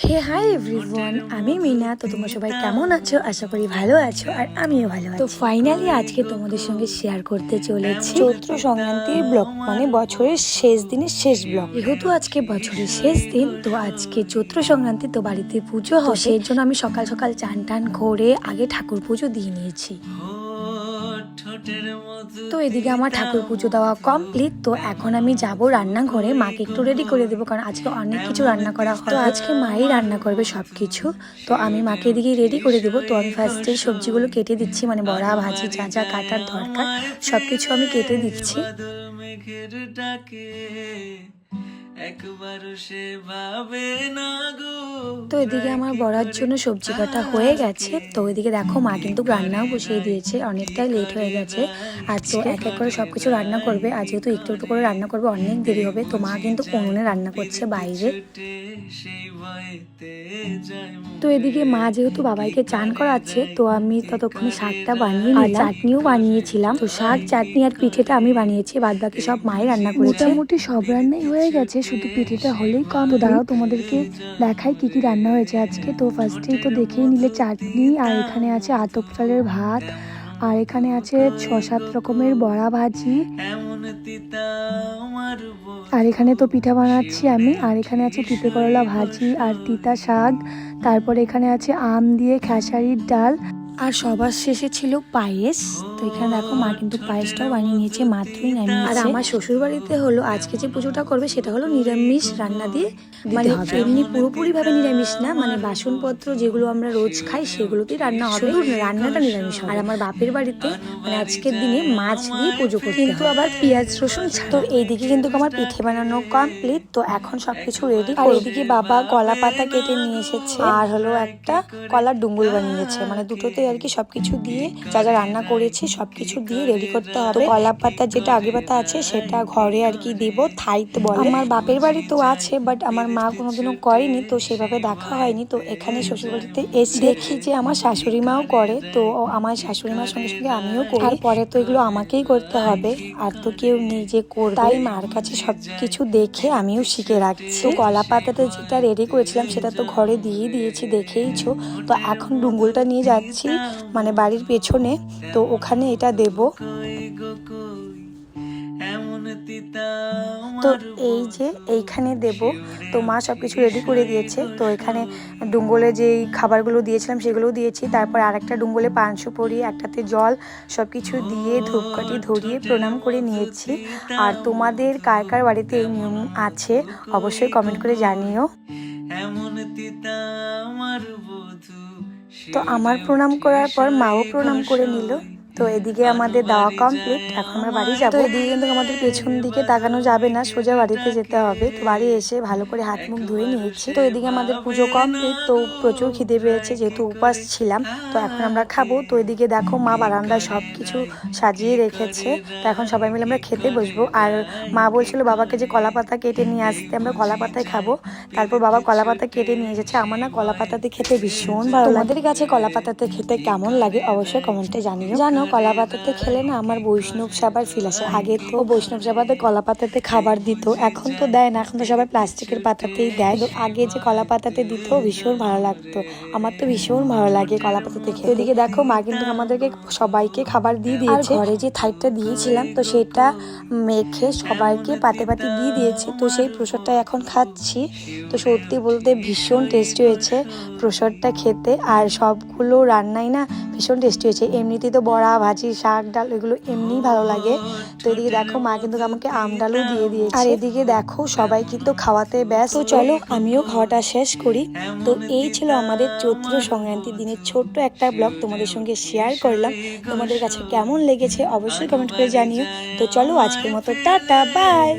হে hi everyone, আমি মিনা। তো তোমরা সবাই কেমন আছো? আশা করি ভালো আছো, আর আমিও ভালো আছি। তো ফাইনালি আজকে তোমাদের সঙ্গে শেয়ার করতে চলেছি চৈত্র সংক্রান্তির ব্লগ, মানে বছরের শেষ দিনের শেষ ব্লগ। যেহেতু আজকে বছরের শেষ দিন, তো আজকে চৈত্র সংক্রান্তি, তো বাড়িতে পুজো হবে, সেই জন্য আমি সকাল সকাল চান টান করে আগে ঠাকুর পুজো দিয়ে নিয়েছি। তো এদিকে আমার ঠাকুর পুজো দেওয়া কমপ্লিট। তো এখন আমি যাব রান্নাঘরে, মাকে একটু রেডি করে দেবো, কারণ আজকে অনেক কিছু রান্না করা হবে। তো আজকে মাই রান্না করবে সবকিছু। তো আমি মাকে এদিকে রেডি করে দেবো। তো আমি ফার্স্টে সবজিগুলো কেটে দিচ্ছি, মানে বড়া ভাজি যা যা কাটার দরকার সবকিছু আমি কেটে দিচ্ছি। তো এদিকে আমার বড়ার জন্য সবজি কাটা হয়ে গেছে। তো এদিকে দেখো মা কিন্তু রান্নাও বসিয়ে দিয়েছে, অনেকটাই লেট হয়ে গেছে। আর তো এক এক করে সবকিছু রান্না করবে, আর যেহেতু একটু একটু করে রান্না করবে অনেক দেরি হবে। তো মা কিন্তু উনুনে রান্না করছে বাইরে। তো এদিকে মা যেহেতু বাবাইকে চান করাচ্ছে, তো আমি ততক্ষণে শাকটা বানিয়ে নিলাম, চাটনিও বানিয়েছিলাম। তো শাক, চাটনি আর পিঠেটা আমি বানিয়েছি, বাদ বাকি সব মাই রান্না করেছে। মোটামুটি সব রান্নাই হয়ে গেছে, শুধু পিঠেটা হলেই কম। তো দাঁড়াও তোমাদেরকে দেখাই কি কি রান্না হয়েছে আজকে। তো ফার্স্টেই তো দেখেই নিলে চাটনি, আর এখানে আছে আতপ চালের ভাত, আর এখানে আছে 6-7 রকমের বড়া ভাজি, আর এখানে তো পিঠা বানাচ্ছি আমি, আর এখানে আছে তিতে করলা ভাজি আর তিতা শাক, তারপরে এখানে আছে আম দিয়ে খেসারির ডাল, আর সবার শেষে ছিল পায়েস। তো এখানে দেখো মা কিন্তু পায়েসটাও বানিয়ে নিয়েছে, মাত্রই নামিয়েছে। আর আমার শ্বশুর বাড়িতে হলো আজকে যে পুজোটা করবে সেটা হলো নিরামিষ রান্না দিয়ে, মানে এমনি পুরোপুরি ভাবে নিরামিষ না, মানে বাসনপত্র যেগুলো আমরা রোজ খাই সেগুলোতেই রান্না হবে, শুধু রান্নাটা নিরামিষ হবে। আর আমার বাপের বাড়িতে মানে আজকের দিনে মাছ দিয়ে পুজো করতে, কিন্তু আবার পেঁয়াজ রসুন ছাড়া। তো এইদিকে কিন্তু আমার পিঠে বানানো কমপ্লিট। তো এখন সবকিছু রেডি। আর এদিকে বাবা কলা পাতা কেটে নিয়ে এসেছে, আর হলো একটা কলার ডুঙ্গুল বানিয়েছে, মানে দুটোতে আর কি সবকিছু দিয়ে যা যা রান্না করেছি সবকিছু দিয়ে রেডি করতে হবে। কলা পাতা যেটা আগে পাতা আছে সেটা ঘরে আর কি দিব, থাইতে বলে। আমার বাপের বাড়ি তো আছে, বাট আমার মা কোনোদিনও করেনি, তো সেভাবে দেখা হয়নি। তো এখানে শ্বশুর বাড়িতে এসে দেখি যে আমার শাশুড়ি মাও করে, তো আমার শাশুড়ি মার সঙ্গে সঙ্গে আমিও করি। আর পরে তো এগুলো আমাকেই করতে হবে, আর তো কেউ নিজে করবে, তাই মার কাছে সবকিছু দেখে আমিও শিখে রাখছি। তো কলা পাতাতে যেটা রেডি করেছিলাম সেটা তো ঘরে দিয়ে দিয়েছি, দেখেইছো। তো এখন ডুঙ্গুলটা নিয়ে যাচ্ছি মানে বাড়ির পেছনে, তো ওখানে এটা দেব। তো এই যে এইখানে দেব। তো মা সবকিছু রেডি করে দিয়েছে। তো এখানে ডুঙ্গলে যেই খাবারগুলো দিয়েছিলাম সেগুলোও দিয়েছি, তারপর আরেকটা ডুঙ্গলে পান সুপারি, একটাতে জল, সবকিছু দিয়ে ধূপকাঠি ধরিয়ে প্রণাম করে নিয়েছি। আর তোমাদের কার কার বাড়িতে এই নিয়ম আছে অবশ্যই কমেন্ট করে জানিও। তো আমার প্রণাম করার পর মাও প্রণাম করে নিল। তো এদিকে আমাদের দেওয়া কমপ্লিট, এখন আমরা বাড়ি যাবো। তো এদিকে কিন্তু আমাদের পেছন দিকে তাকানো যাবে না, সোজা বাড়িতে যেতে হবে। তো বাড়ি এসে ভালো করে হাত মুখ ধুয়ে নিয়েছি। তো এদিকে আমাদের পুজো কমপ্লিট। তো প্রচুর খিদে পেয়েছে, যেহেতু উপাস ছিলাম। তো এখন আমরা খাবো। তো এদিকে দেখো মা বারান্দায় সব কিছু সাজিয়ে রেখেছে। তো এখন সবাই মিলে আমরা খেতে বসবো। আর মা বলছিল বাবাকে যে কলা পাতা কেটে নিয়ে আসতে, আমরা কলা পাতায় খাবো। তারপর বাবা কলা পাতা কেটে নিয়ে এসেছে। আমার না কলা পাতাতে খেতে ভীষণ ভালো লাগে। তোমাদের কাছে কলা পাতাতে খেতে কেমন লাগে অবশ্যই কমেন্টে জানিও। জানো কলা পাতাতে খেলে না আমার বৈষ্ণব সেবার ফিল আসে। আগে তো বৈষ্ণব সেবাতে কলা পাতাতে খাবার দিত, এখন তো দেয় না, এখন তো সবাই প্লাস্টিকের পাতাতেই দেয়। তো আগে যে কলা পাতাতে দিত ভীষণ ভালো লাগতো, আমার তো ভীষণ ভালো লাগে কলা পাতাতে খেতে। এদিকে দেখো মা কিন্তু আমাদেরকে সবাইকে খাবার দিয়ে দিয়েছে। ঘরে যে থাইটটা দিয়েছিলাম তো সেটা মেখে সবাইকে পাতে পাতে দিয়ে দিয়েছে। তো সেই প্রসাদটা এখন খাচ্ছি। তো সত্যি বলতে ভীষণ টেস্টি হয়েছে প্রসাদটা খেতে, আর সবগুলো রান্নাই না ভীষণ টেস্টি হয়েছে। এমনিতেই তো বড়া ভাজি শাক ডাল এগুলো এমনিই ভালো লাগে। তো এদিকে দেখো মা কিন্তু আমাকে আম ডালও দিয়ে দিয়েছে। আর এদিকে দেখো সবাই কিন্তু খাওয়াতে ব্যস্ত। তো চলো আমিও খাওয়াটা শেষ করি। তো এই ছিল আমাদের চৈত্র সংক্রান্তির দিনের ছোট্ট একটা ব্লগ তোমাদের সঙ্গে শেয়ার করলাম। তোমাদের কাছে কেমন লেগেছে অবশ্যই কমেন্ট করে জানিও। তো চলো আজকের মতো টাটা, বাই।